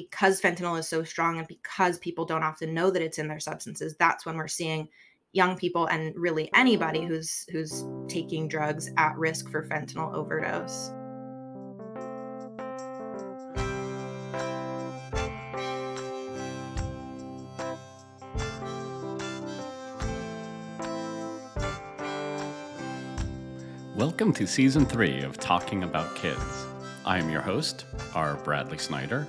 because fentanyl is so strong and because people don't often know that it's in their substances, that's when we're seeing young people and really anybody who's taking drugs at risk for fentanyl overdose. Welcome to Season 3 of Talking About Kids. I am your host, R. Bradley Snyder,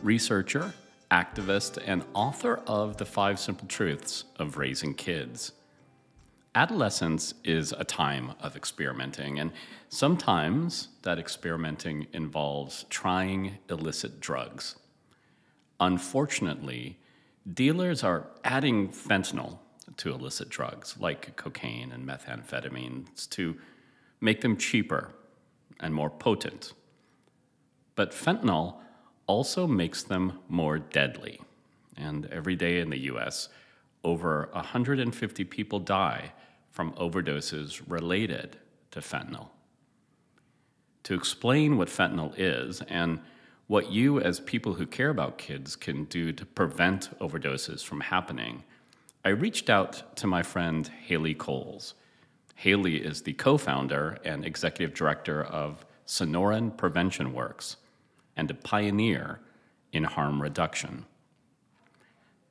researcher, activist, and author of The 5 Simple Truths of Raising Kids. Adolescence is a time of experimenting, and sometimes that experimenting involves trying illicit drugs. Unfortunately, dealers are adding fentanyl to illicit drugs like cocaine and methamphetamines to make them cheaper and more potent. But fentanyl also makes them more deadly. And every day in the US, over 150 people die from overdoses related to fentanyl. To explain what fentanyl is and what you as people who care about kids can do to prevent overdoses from happening, I reached out to my friend Haley Coles. Haley is the co-founder and executive director of Sonoran Prevention Works and a pioneer in harm reduction.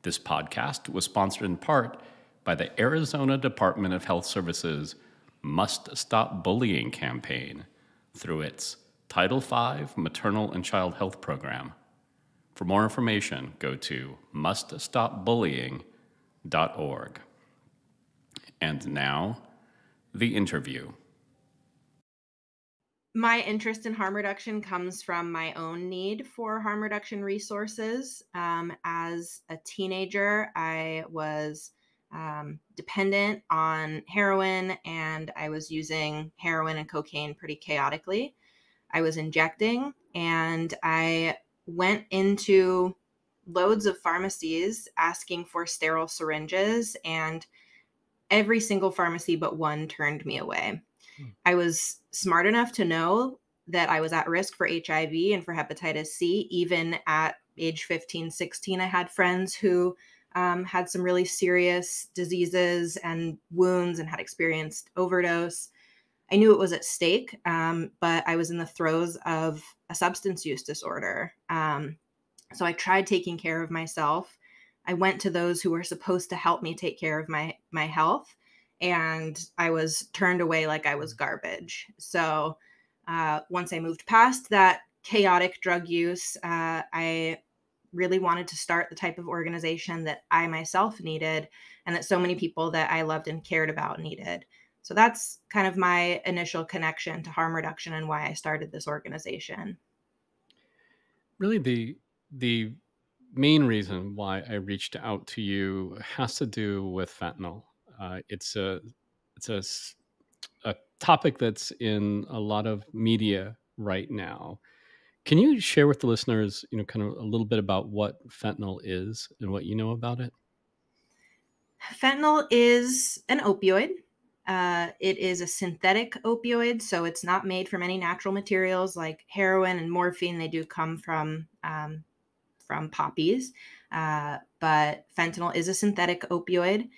This podcast was sponsored in part by the Arizona Department of Health Services Must Stop Bullying campaign through its Title V Maternal and Child Health Program. For more information, go to muststopbullying.org. And now, the interview. My interest in harm reduction comes from my own need for harm reduction resources. As a teenager, I was dependent on heroin, and I was using heroin and cocaine pretty chaotically. I was injecting, and I went into loads of pharmacies asking for sterile syringes, and every single pharmacy but one turned me away. I was smart enough to know that I was at risk for HIV and for hepatitis C. Even at age 15, 16, I had friends who had some really serious diseases and wounds and had experienced overdose. I knew it was at stake, but I was in the throes of a substance use disorder. So I tried taking care of myself. I went to those who were supposed to help me take care of my health, and I was turned away like I was garbage. So once I moved past that chaotic drug use, I really wanted to start the type of organization that I myself needed and that so many people that I loved and cared about needed. So that's kind of my initial connection to harm reduction and why I started this organization. Really, the main reason why I reached out to you has to do with fentanyl. It's a topic that's in a lot of media right now. Can you share with the listeners, kind of a little bit about what fentanyl is and what you know about it? Fentanyl is an opioid. It is a synthetic opioid, so it's not made from any natural materials like heroin and morphine. They do come from poppies, but fentanyl is a synthetic opioid.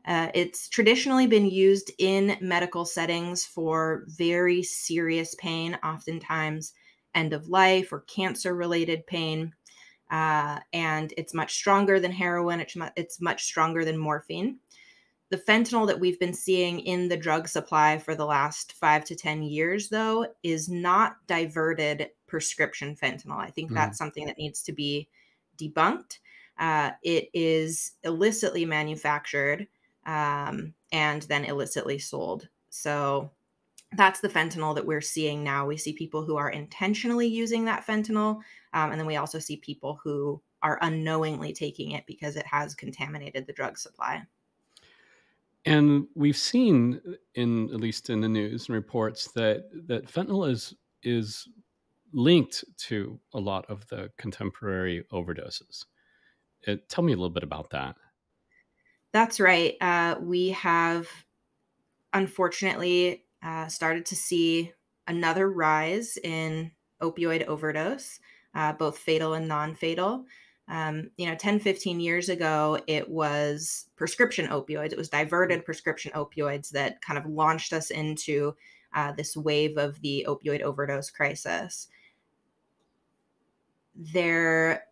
It's traditionally been used in medical settings for very serious pain, oftentimes end of life or cancer-related pain. And it's much stronger than heroin. It's much stronger than morphine. The fentanyl that we've been seeing in the drug supply for the last 5 to 10 years, though, is not diverted prescription fentanyl. I think that's something that needs to be debunked. It is illicitly manufactured and then illicitly sold. So that's the fentanyl that we're seeing now. We see people who are intentionally using that fentanyl, and then we also see people who are unknowingly taking it because it has contaminated the drug supply. And we've seen, at least in the news and reports, that fentanyl is linked to a lot of the contemporary overdoses. Tell me a little bit about that. That's right. We have, unfortunately, started to see another rise in opioid overdose. both fatal and non-fatal. 10, 15 years ago, it was prescription opioids. It was diverted prescription opioids that kind of launched us into this wave of the opioid overdose crisis. There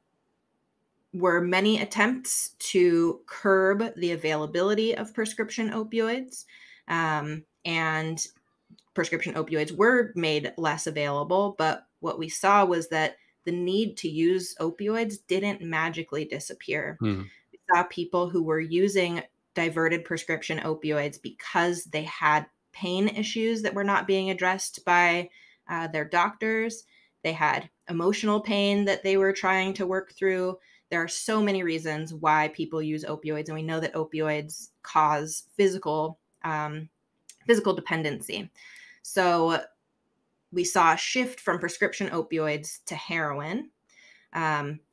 were many attempts to curb the availability of prescription opioids, and prescription opioids were made less available. But what we saw was that the need to use opioids didn't magically disappear. Mm. We saw people who were using diverted prescription opioids because they had pain issues that were not being addressed by their doctors. They had emotional pain that they were trying to work through. There are so many reasons why people use opioids, and we know that opioids cause physical dependency. So we saw a shift from prescription opioids to heroin.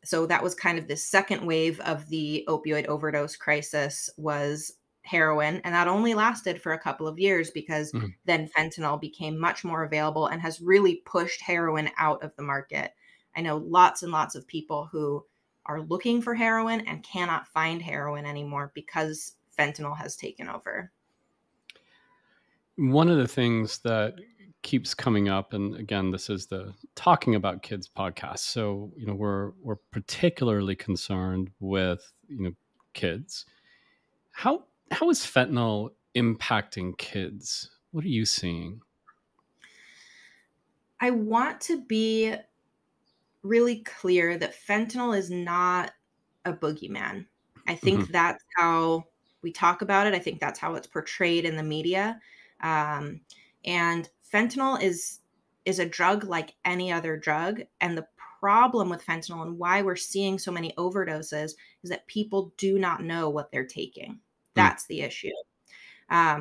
So that was kind of the second wave of the opioid overdose crisis, was heroin. And that only lasted for a couple of years, because then fentanyl became much more available and has really pushed heroin out of the market. I know lots and lots of people who are looking for heroin and cannot find heroin anymore because fentanyl has taken over. One of the things that keeps coming up, and again, this is the Talking About Kids podcast. So, we're particularly concerned with, kids. How is fentanyl impacting kids? What are you seeing? I want to be really clear that fentanyl is not a boogeyman. I think that's how we talk about it. I think that's how it's portrayed in the media. And fentanyl is a drug like any other drug. And the problem with fentanyl, and why we're seeing so many overdoses, is that people do not know what they're taking. That's the issue.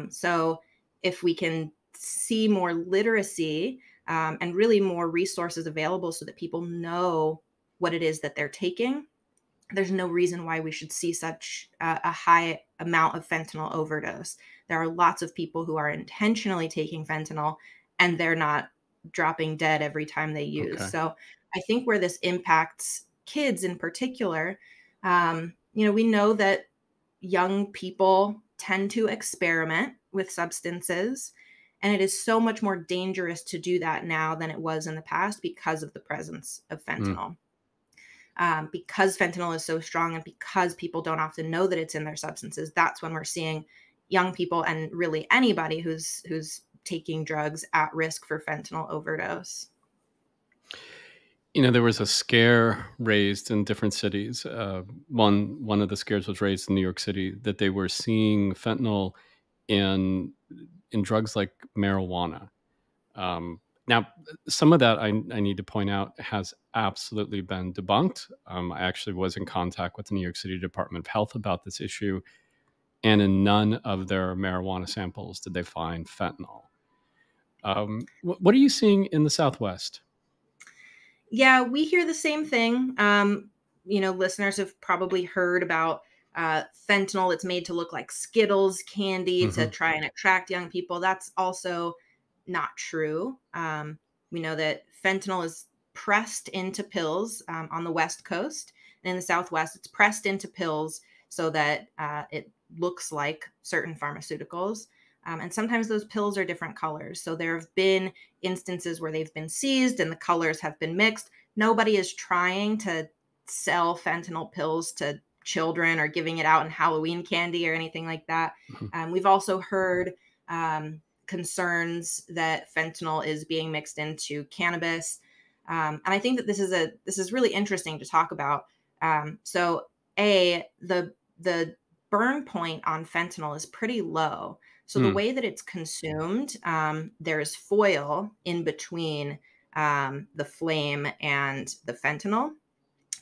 So if we can see more literacy and really more resources available so that people know what it is that they're taking, there's no reason why we should see such a high amount of fentanyl overdose. There are lots of people who are intentionally taking fentanyl and they're not dropping dead every time they use. Okay. So I think where this impacts kids in particular, we know that young people tend to experiment with substances, and it is so much more dangerous to do that now than it was in the past because of the presence of fentanyl. Because fentanyl is so strong, and because people don't often know that it's in their substances, that's when we're seeing young people, and really anybody who's taking drugs, at risk for fentanyl overdose. There was a scare raised in different cities. One of the scares was raised in New York City, that they were seeing fentanyl in drugs like marijuana. Now, some of that I need to point out has absolutely been debunked. I actually was in contact with the New York City Department of Health about this issue, and in none of their marijuana samples did they find fentanyl. What are you seeing in the Southwest? Yeah, we hear the same thing. Listeners have probably heard about fentanyl. It's made to look like Skittles candy to try and attract young people. That's also not true. We know that fentanyl is pressed into pills on the West Coast, and in the Southwest, it's pressed into pills so that it looks like certain pharmaceuticals. And sometimes those pills are different colors. So there have been instances where they've been seized and the colors have been mixed. Nobody is trying to sell fentanyl pills to children or giving it out in Halloween candy or anything like that. We've also heard concerns that fentanyl is being mixed into cannabis. And I think that this is really interesting to talk about. So the burn point on fentanyl is pretty low. So the way that it's consumed, there's foil in between the flame and the fentanyl.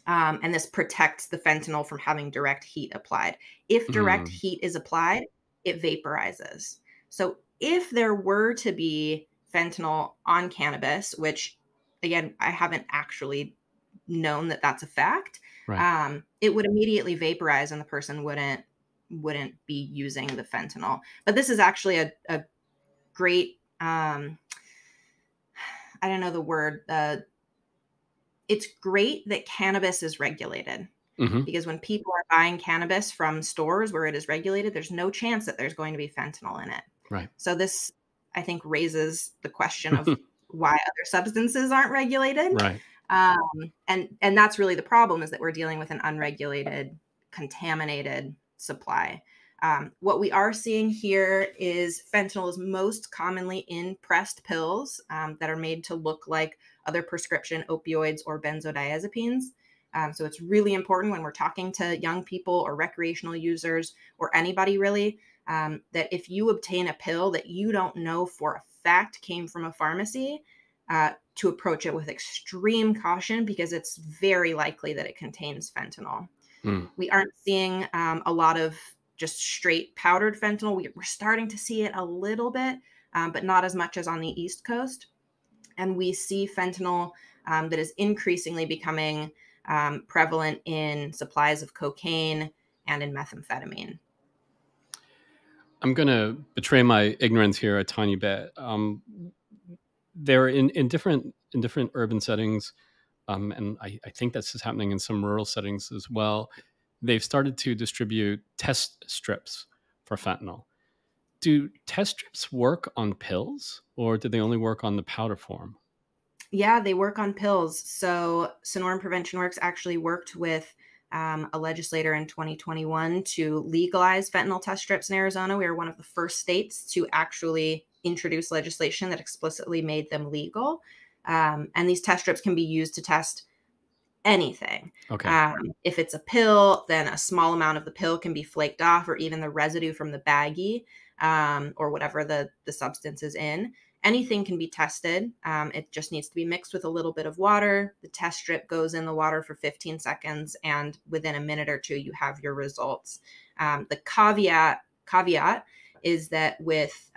And this protects the fentanyl from having direct heat applied. If direct heat is applied, it vaporizes. So if there were to be fentanyl on cannabis, which, again, I haven't actually known that that's a fact, Right. it would immediately vaporize and the person wouldn't be using the fentanyl. But this is actually a great, I don't know the word, it's great that cannabis is regulated, Hmm. because when people are buying cannabis from stores where it is regulated, there's no chance that there's going to be fentanyl in it. Right. So this, I think, raises the question of why other substances aren't regulated. Right. And that's really the problem, is that we're dealing with an unregulated, contaminated supply. What we are seeing here is fentanyl is most commonly in pressed pills that are made to look like other prescription opioids or benzodiazepines. So it's really important when we're talking to young people or recreational users or anybody really, that if you obtain a pill that you don't know for a fact came from a pharmacy, to approach it with extreme caution, because it's very likely that it contains fentanyl. Mm. We aren't seeing a lot of just straight powdered fentanyl. We're starting to see it a little bit, but not as much as on the East Coast. And we see fentanyl that is increasingly becoming prevalent in supplies of cocaine and in methamphetamine. I'm going to betray my ignorance here a tiny bit. They're in different urban settings, and I think this is happening in some rural settings as well. They've started to distribute test strips for fentanyl. Do test strips work on pills, or do they only work on the powder form? Yeah, they work on pills. So Sonoran Prevention Works actually worked with a legislator in 2021 to legalize fentanyl test strips in Arizona. We were one of the first states to actually introduce legislation that explicitly made them legal. And these test strips can be used to test anything. Okay. If it's a pill, then a small amount of the pill can be flaked off, or even the residue from the baggie, or whatever the substance is in. Anything can be tested. It just needs to be mixed with a little bit of water. The test strip goes in the water for 15 seconds, and within a minute or two, you have your results. The caveat is that with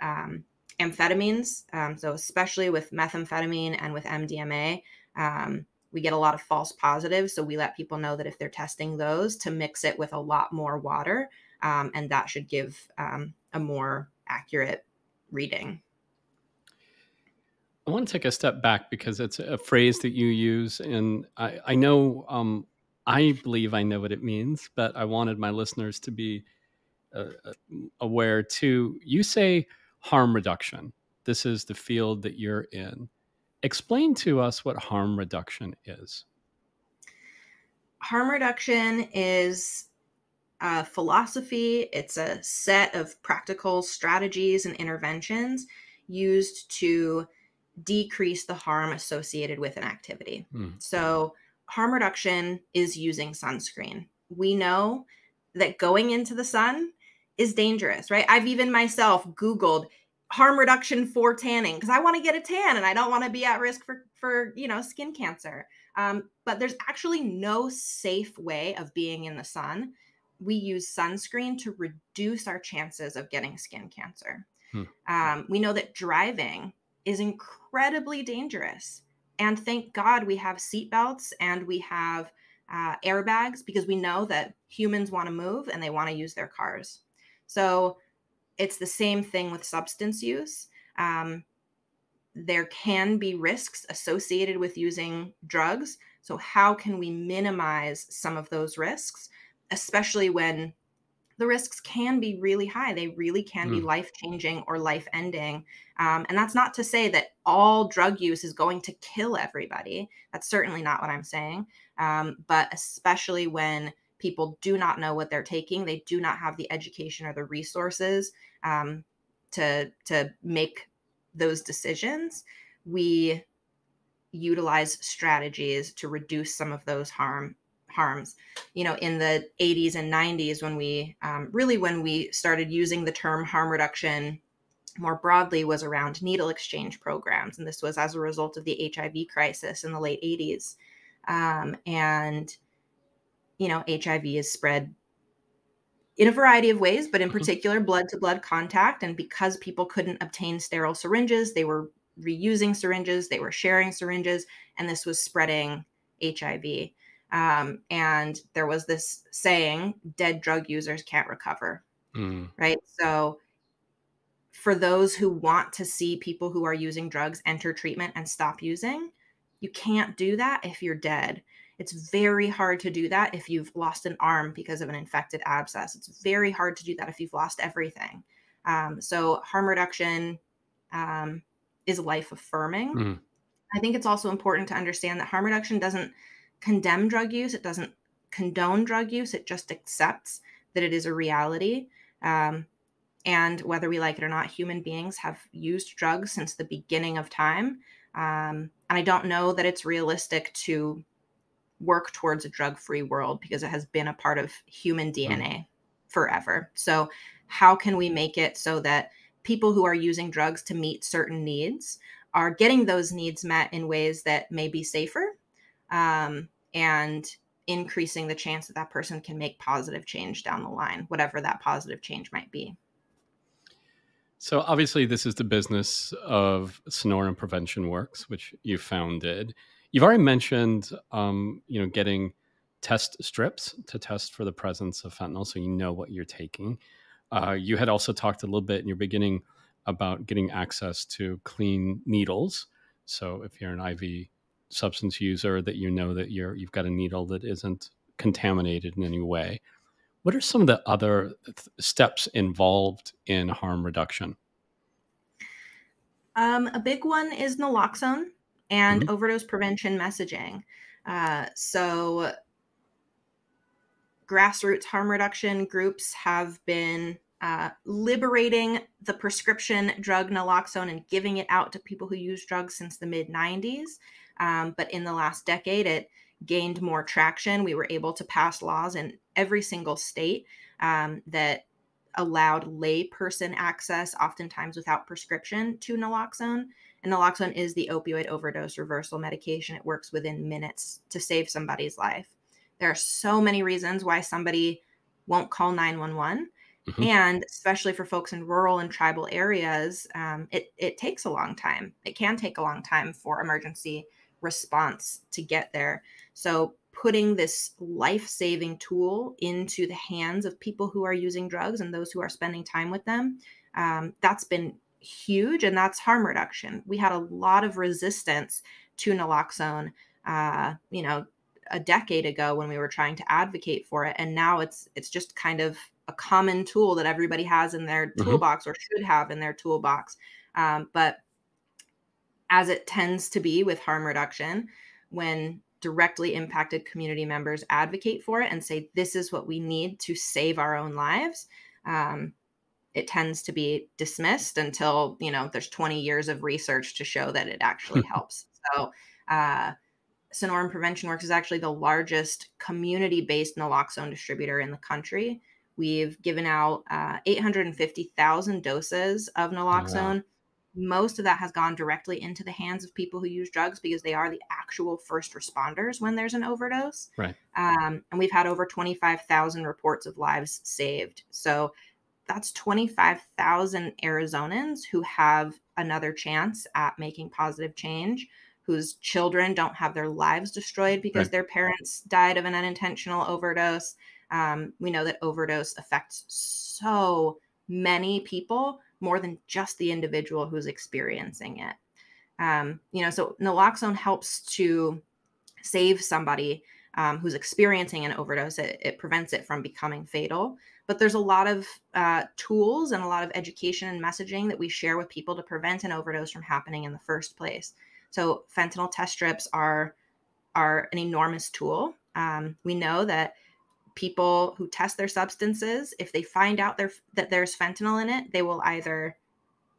amphetamines, so especially with methamphetamine and with MDMA, we get a lot of false positives. So we let people know that if they're testing those, to mix it with a lot more water, and that should give a more accurate reading. I want to take a step back because it's a phrase that you use, and I know, I believe I know what it means, but I wanted my listeners to be aware too. You say harm reduction. This is the field that you're in. Explain to us what harm reduction is. Harm reduction is a philosophy. It's a set of practical strategies and interventions used to decrease the harm associated with an activity. So harm reduction is using sunscreen. We know that going into the sun is dangerous, right? I've even myself Googled harm reduction for tanning because I want to get a tan and I don't want to be at risk for skin cancer. But there's actually no safe way of being in the sun. We use sunscreen to reduce our chances of getting skin cancer. We know that driving is incredibly dangerous. And thank God we have seatbelts and we have airbags, because we know that humans want to move and they want to use their cars. So it's the same thing with substance use. There can be risks associated with using drugs. So how can we minimize some of those risks, especially when the risks can be really high? They really can be life-changing or life-ending. And that's not to say that all drug use is going to kill everybody. That's certainly not what I'm saying. But especially when people do not know what they're taking, they do not have the education or the resources to make those decisions, we utilize strategies to reduce some of those harms. In the 80s and 90s, when we started using the term harm reduction more broadly, was around needle exchange programs. And this was as a result of the HIV crisis in the late 80s. And HIV is spread in a variety of ways, but in particular, blood-to-blood contact. And because people couldn't obtain sterile syringes, they were reusing syringes, they were sharing syringes, and this was spreading HIV. And there was this saying, dead drug users can't recover, right? So for those who want to see people who are using drugs enter treatment and stop using, You can't do that if you're dead. It's very hard to do that if you've lost an arm because of an infected abscess. It's very hard to do that if you've lost everything. So harm reduction is life affirming. Mm. I think it's also important to understand that harm reduction doesn't condemn drug use. It doesn't condone drug use. It just accepts that it is a reality. And whether we like it or not, human beings have used drugs since the beginning of time. And I don't know that it's realistic to work towards a drug-free world because it has been a part of human DNA forever. So how can we make it so that people who are using drugs to meet certain needs are getting those needs met in ways that may be safer, and increasing the chance that that person can make positive change down the line, whatever that positive change might be. So obviously, this is the business of Sonoran Prevention Works, which you founded. You've already mentioned, getting test strips to test for the presence of fentanyl, so you know what you're taking. You had also talked a little bit in your beginning about getting access to clean needles. So if you're an IV substance user, that you know that you've got a needle that isn't contaminated in any way. What are some of the other steps involved in harm reduction? A big one is naloxone and Mhm. overdose prevention messaging. So grassroots harm reduction groups have been liberating the prescription drug naloxone and giving it out to people who use drugs since the mid 90s. But in the last decade, it gained more traction. We were able to pass laws in every single state that allowed layperson access, oftentimes without prescription, to naloxone. And naloxone is the opioid overdose reversal medication. It works within minutes to save somebody's life. There are so many reasons why somebody won't call 911. Mhm. And especially for folks in rural and tribal areas, it takes a long time. It can take a long time for emergency response to get there. So putting this life-saving tool into the hands of people who are using drugs and those who are spending time with them, that's been huge, and that's harm reduction. We had a lot of resistance to naloxone, a decade ago when we were trying to advocate for it, and now it's just kind of a common tool that everybody has in their Mhm. toolbox or should have in their toolbox. But as it tends to be with harm reduction, when directly impacted community members advocate for it and say, this is what we need to save our own lives, it tends to be dismissed until, there's 20 years of research to show that it actually helps. So, Sonoran Prevention Works is actually the largest community-based naloxone distributor in the country. We've given out 850,000 doses of Oh, wow. naloxone. Most of that has gone directly into the hands of people who use drugs because they are the actual first responders when there's an overdose. Right. And we've had over 25,000 reports of lives saved. So that's 25,000 Arizonans who have another chance at making positive change, whose children don't have their lives destroyed because Right. their parents died of an unintentional overdose. We know that overdose affects so many people, more than just the individual who's experiencing it. So naloxone helps to save somebody who's experiencing an overdose. It prevents it from becoming fatal. But there's a lot of tools and a lot of education and messaging that we share with people to prevent an overdose from happening in the first place. So fentanyl test strips are an enormous tool. We know that people who test their substances, if they find out that there's fentanyl in it, they will either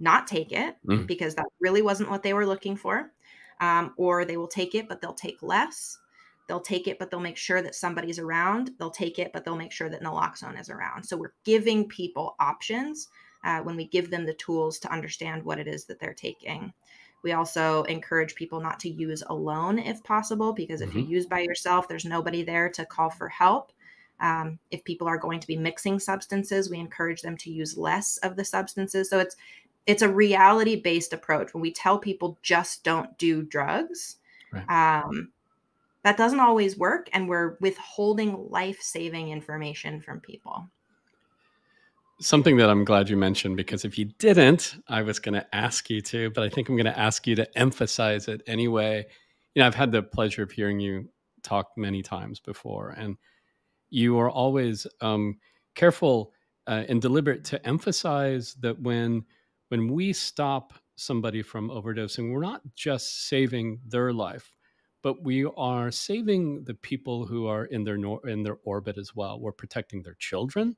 not take it Mm. because that really wasn't what they were looking for, or they will take it, but they'll take less. They'll take it, but they'll make sure that somebody's around. They'll take it, but they'll make sure that naloxone is around. So we're giving people options when we give them the tools to understand what it is that they're taking. We also encourage people not to use alone if possible, because if you Mhm. use by yourself, there's nobody there to call for help. If people are going to be mixing substances, we encourage them to use less of the substances. So it's a reality-based approach. When we tell people just don't do drugs, Right. um, that doesn't always work, and we're withholding life-saving information from people. Something that I'm glad you mentioned, because if you didn't, I was going to ask you to, but I think I'm going to ask you to emphasize it anyway. I've had the pleasure of hearing you talk many times before, and you are always careful and deliberate to emphasize that when we stop somebody from overdosing, we're not just saving their life, but we are saving the people who are in their orbit as well. We're protecting their children,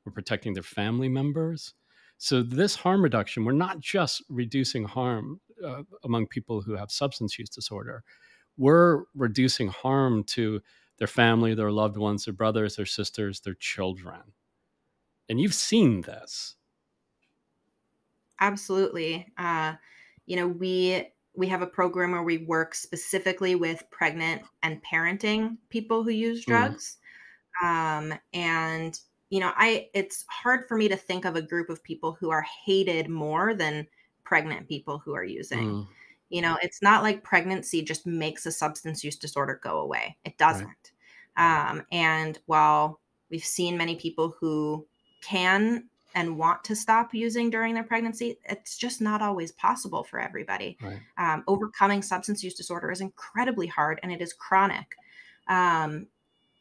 we're protecting their family members. So this harm reduction, we're not just reducing harm among people who have substance use disorder. We're reducing harm to their family, their loved ones, their brothers, their sisters, their children. And you've seen this. Absolutely. We have a program where we work specifically with pregnant and parenting people who use Mm, drugs. And it's hard for me to think of a group of people who are hated more than pregnant people who are using. mm, It's not like pregnancy just makes a substance use disorder go away. It right, doesn't. And while we've seen many people who can and want to stop using during their pregnancy, it's just not always possible for everybody. right. Overcoming substance use disorder is incredibly hard and it is chronic. Um,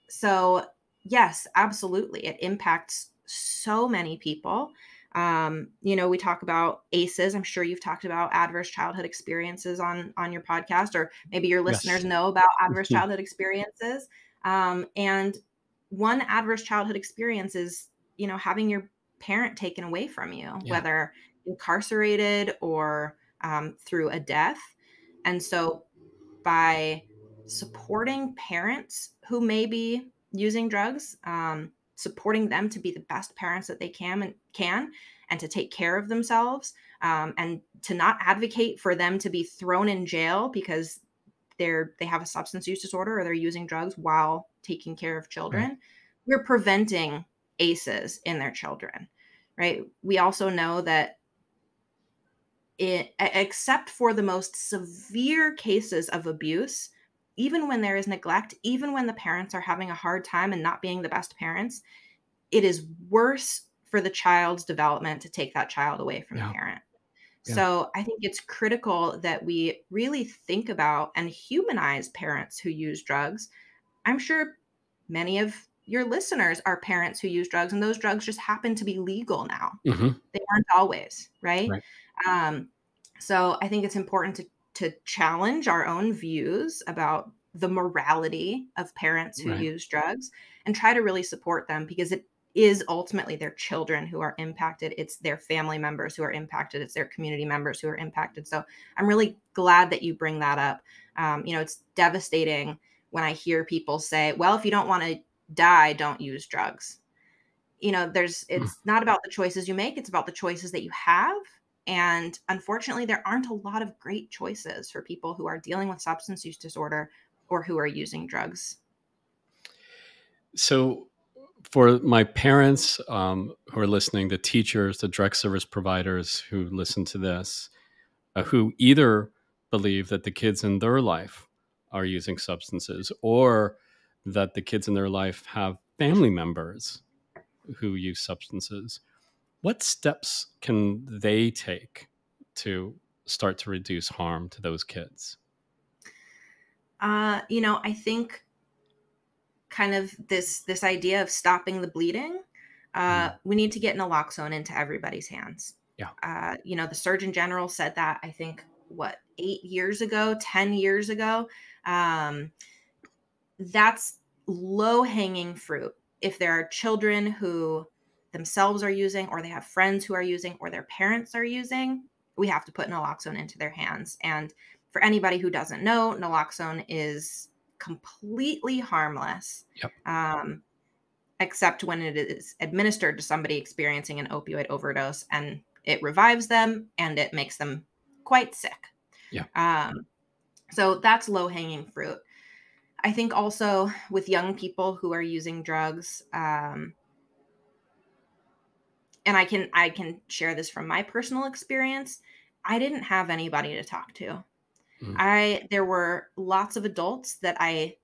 so, yes, absolutely. It impacts so many people. We talk about ACEs. I'm sure you've talked about adverse childhood experiences on your podcast, or maybe your Yes. listeners know about adverse childhood experiences. And one adverse childhood experience is, having your parent taken away from you, Yeah. whether incarcerated or through a death. And so by supporting parents who may be using drugs, supporting them to be the best parents that they can and to take care of themselves, and to not advocate for them to be thrown in jail because they have a substance use disorder or they're using drugs while taking care of Right. children. We're preventing ACEs in their children, right? We also know that except for the most severe cases of abuse, even when there is neglect, even when the parents are having a hard time and not being the best parents, it is worse for the child's development to take that child away from the Yeah. parent. Yeah. So I think it's critical that we really think about and humanize parents who use drugs. I'm sure many of your listeners are parents who use drugs, and those drugs just happen to be legal now. Hmm. They aren't always, right? Right. Um, so I think it's important to challenge our own views about the morality of parents who Right. use drugs and try to really support them, because it is ultimately their children who are impacted. It's their family members who are impacted. It's their community members who are impacted. So I'm really glad that you bring that up. It's devastating when I hear people say, well, if you don't want to die, don't use drugs. Mm. It's not about the choices you make, it's about the choices that you have. And unfortunately, there aren't a lot of great choices for people who are dealing with substance use disorder or who are using drugs. So, for my parents who are listening, the teachers, the direct service providers who listen to this, who either believe that the kids in their life are using substances or that the kids in their life have family members who use substances, what steps can they take to start to reduce harm to those kids? I think kind of this idea of stopping the bleeding, Mm. we need to get naloxone into everybody's hands. Yeah. The Surgeon General said that, I think, what, 8 years ago, 10 years ago. Um, that's low hanging fruit. If there are children who themselves are using, or they have friends who are using, or their parents are using, we have to put naloxone into their hands. And for anybody who doesn't know, naloxone is completely harmless, Yep. except when it is administered to somebody experiencing an opioid overdose, and it revives them and it makes them quite sick. Yeah. So that's low hanging fruit. I think also with young people who are using drugs, and I can share this from my personal experience. I didn't have anybody to talk to. Mm. There were lots of adults that I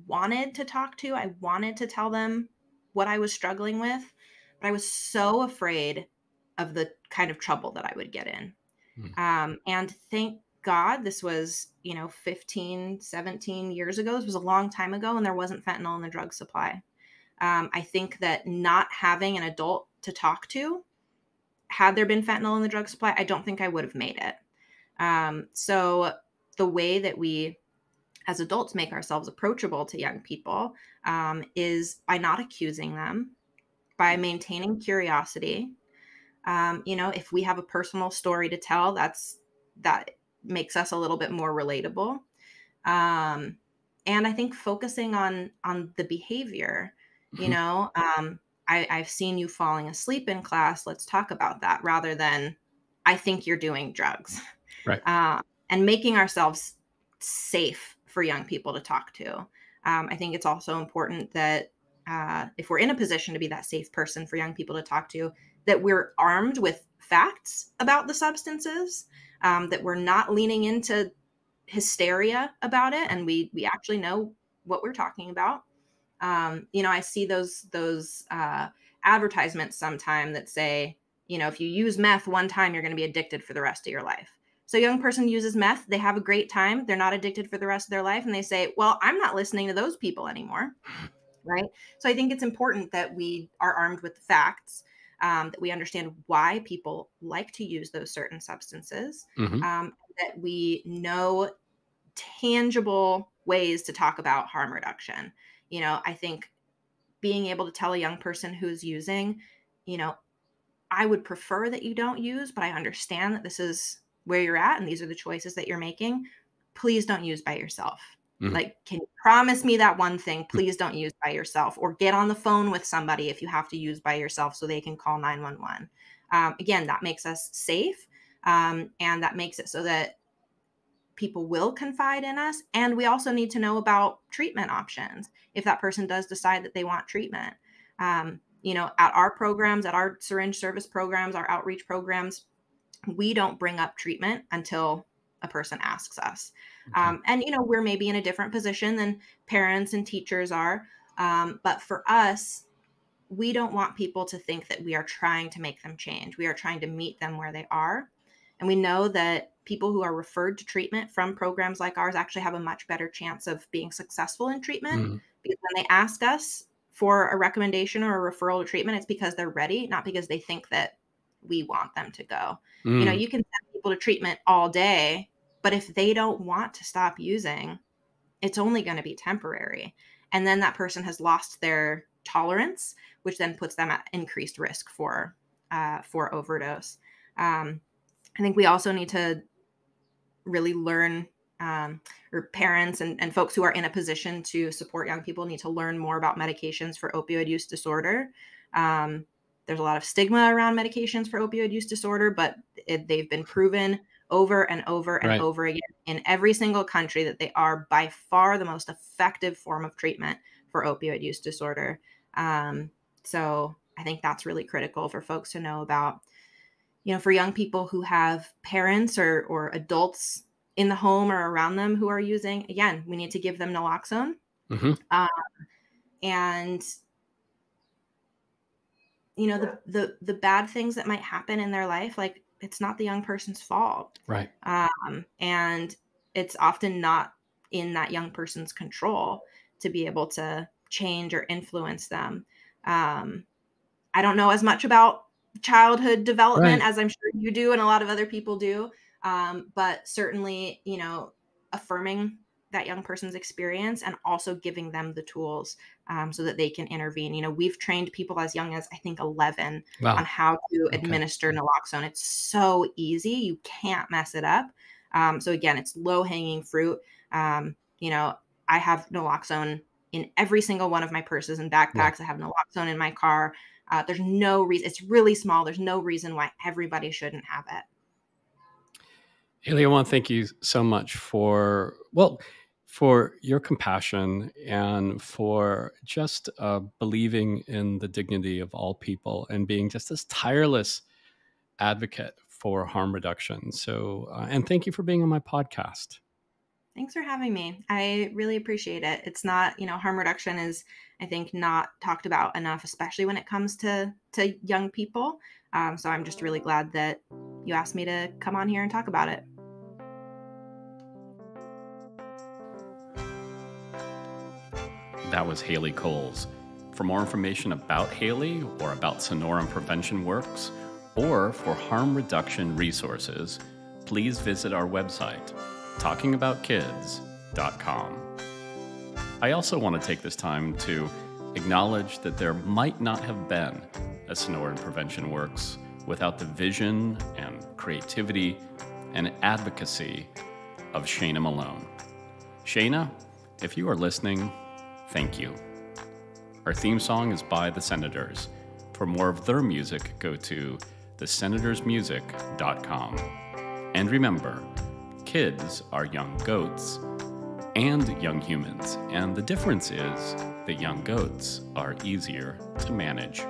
wanted to talk to. I wanted to tell them what I was struggling with, but I was so afraid of the kind of trouble that I would get in. Mm. And God, this was, 15, 17 years ago. This was a long time ago, and there wasn't fentanyl in the drug supply. I think that not having an adult to talk to, had there been fentanyl in the drug supply, I don't think I would have made it. So the way that we as adults make ourselves approachable to young people is by not accusing them, by maintaining curiosity. If we have a personal story to tell, that makes us a little bit more relatable. And I think focusing on the behavior, I've seen you falling asleep in class. Let's talk about that, rather than I think you're doing drugs. Right. And making ourselves safe for young people to talk to. I think it's also important that if we're in a position to be that safe person for young people to talk to, that we're armed with facts about the substances, that we're not leaning into hysteria about it, and we actually know what we're talking about. I see those advertisements sometime that say, if you use meth one time, you're going to be addicted for the rest of your life. So a young person uses meth, they have a great time, they're not addicted for the rest of their life, and they say, well, I'm not listening to those people anymore, right? So I think it's important that we are armed with the facts, that we understand why people like to use those certain substances, that we know tangible ways to talk about harm reduction. I think being able to tell a young person who's using, I would prefer that you don't use, but I understand that this is where you're at and these are the choices that you're making. Please don't use by yourself. Like, can you promise me that one thing? Please don't use by yourself, or get on the phone with somebody if you have to use by yourself so they can call 911. Again, that makes us safe. And that makes it so that people will confide in us. And we also need to know about treatment options if that person does decide that they want treatment. At our programs, at our syringe service programs, our outreach programs, we don't bring up treatment until a person asks us. Okay. And we're maybe in a different position than parents and teachers are. But for us, we don't want people to think that we are trying to make them change. We are trying to meet them where they are. And we know that people who are referred to treatment from programs like ours actually have a much better chance of being successful in treatment, because when they ask us for a recommendation or a referral to treatment, it's because they're ready, not because they think that we want them to go. You can send people to treatment all day, but if they don't want to stop using, it's only going to be temporary. And then that person has lost their tolerance, which then puts them at increased risk for overdose. I think we also need to really learn, or parents and folks who are in a position to support young people need to learn more about medications for opioid use disorder. There's a lot of stigma around medications for opioid use disorder, but they've been proven over and over and over again in every single country that they are by far the most effective form of treatment for opioid use disorder. So I think that's really critical for folks to know about. For young people who have parents or adults in the home or around them who are using, again, we need to give them naloxone. And the bad things that might happen in their life, like, it's not the young person's fault. Right. And it's often not in that young person's control to be able to change or influence them. I don't know as much about childhood development as I'm sure you do and a lot of other people do. But certainly, affirming that young person's experience and also giving them the tools so that they can intervene. We've trained people as young as, I think, 11 on how to administer naloxone. It's so easy. You can't mess it up. So again, it's low hanging fruit. I have naloxone in every single one of my purses and backpacks. I have naloxone in my car. There's no reason. It's really small. There's no reason why everybody shouldn't have it. Haley, I want to thank you so much for your compassion and for just believing in the dignity of all people and being just this tireless advocate for harm reduction. So, and thank you for being on my podcast. Thanks for having me. I really appreciate it. It's not, harm reduction is, I think, not talked about enough, especially when it comes to young people. So I'm just really glad that you asked me to come on here and talk about it. That was Haley Coles. For more information about Haley or about Sonoran Prevention Works, or for harm reduction resources, please visit our website, talkingaboutkids.com. I also want to take this time to acknowledge that there might not have been a Sonoran Prevention Works without the vision and creativity and advocacy of Shayna Malone. Shayna, if you are listening, thank you. Our theme song is by The Senators. For more of their music, go to thesenatorsmusic.com. And remember, kids are young goats and young humans, and the difference is that young goats are easier to manage.